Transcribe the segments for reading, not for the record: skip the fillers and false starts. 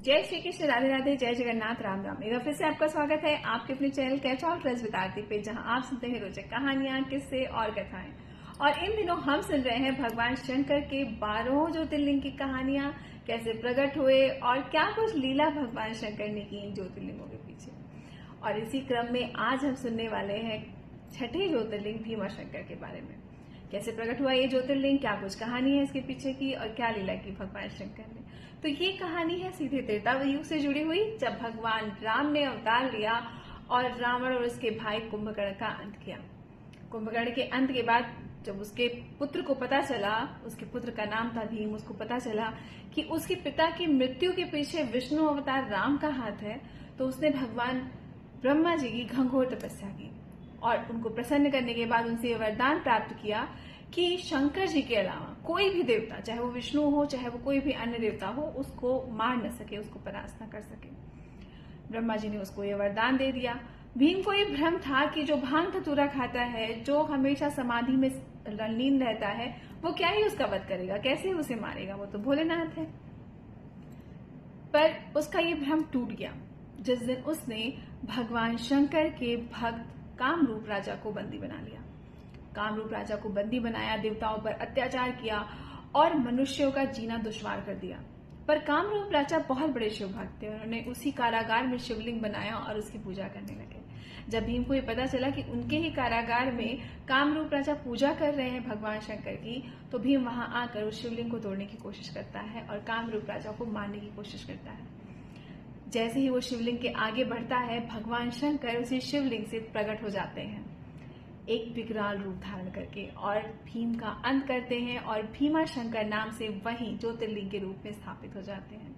जय श्री कृष्ण, राधे राधे, जय जगन्नाथ, राम राम। एक बार फिर से आपका स्वागत है आपके अपने channel catch all trace with Aarti पे, जहां आप सुनते हैं रोचक कहानियां, किस्से और कथाएं। और इन दिनों हम सुन रहे हैं भगवान शंकर के 12 ज्योतिर्लिंग की कहानियां, कैसे प्रकट हुए और क्या कुछ लीला भगवान शंकर ने की इन ज्योतिर्लिंगों के पीछे। और इसी क्रम में आज हम सुनने वाले हैं छठे ज्योतिर्लिंग भीमा शंकर के बारे में। कैसे प्रकट हुआ ये ज्योतिर्लिंग, क्या कुछ कहानी है इसके पीछे की और क्या लीला की भगवान शंकर ने। तो ये कहानी है सीधे त्रेता युग से जुड़ी हुई, जब भगवान राम ने अवतार लिया और रावण और उसके भाई कुंभकर्ण का अंत किया। कुंभकर्ण के अंत के बाद जब उसके पुत्र को पता चला, उसके पुत्र का नाम था भीम, उसको पता चला कि उसके पिता की मृत्यु के पीछे विष्णु अवतार राम का हाथ है, तो उसने भगवान ब्रह्मा जी की घंघोर तपस्या की और उनको प्रसन्न करने के बाद उनसे वरदान प्राप्त किया कि शंकर जी के अलावा कोई भी देवता, चाहे वो विष्णु हो चाहे वो कोई भी अन्य देवता हो, उसको मार न सके, उसको परास्त न कर सके। ब्रह्मा जी ने उसको ये वरदान दे दिया। भीम को ये भ्रम था कि जो भांग धतूरा खाता है, जो हमेशा समाधि में लीन रहता है, वो क्या ही उसका वध करेगा, कैसे उसे मारेगा, वो तो भोलेनाथ है। पर उसका ये भ्रम टूट गया जिस दिन उसने भगवान शंकर के भक्त कामरूप राजा को बंदी बना लिया। कामरूप राजा को बंदी बनाया, देवताओं पर अत्याचार किया और मनुष्यों का जीना दुश्वार कर दिया। पर कामरूप राजा बहुत बड़े शिव भक्त थे, उन्होंने उसी कारागार में शिवलिंग बनाया और उसकी पूजा करने लगे। जब भीम को ये पता चला कि उनके ही कारागार में कामरूप राजा पूजा कर रहे हैं भगवान शंकर की, तो भीम वहां आकर उस शिवलिंग को तोड़ने की कोशिश करता है और कामरूप राजा को मारने की कोशिश करता है। जैसे ही वो शिवलिंग के आगे बढ़ता है, भगवान शंकर उसी शिवलिंग से प्रकट हो जाते हैं एक विकराल रूप धारण करके और भीम का अंत करते हैं और भीमा शंकर नाम से वहीं ज्योतिर्लिंग के रूप में स्थापित हो जाते हैं।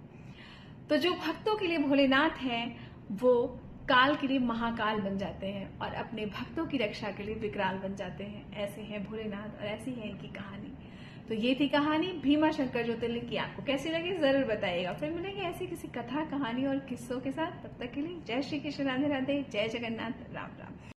तो जो भक्तों के लिए भोलेनाथ हैं, वो काल के लिए महाकाल बन जाते हैं और अपने भक्तों की रक्षा के लिए विकराल बन जाते हैं। ऐसे हैं भोलेनाथ और ऐसी है इनकी कहानी। तो ये थी कहानी भीमा शंकर ज्योतिर्लिंग की। आपको कैसी लगी जरूर बताइएगा। फिर मिलेंगे ऐसी किसी कथा, कहानी और किस्सों के साथ। तब तक के लिए जय श्री कृष्ण, राधे राधे, जय जगन्नाथ, राम राम।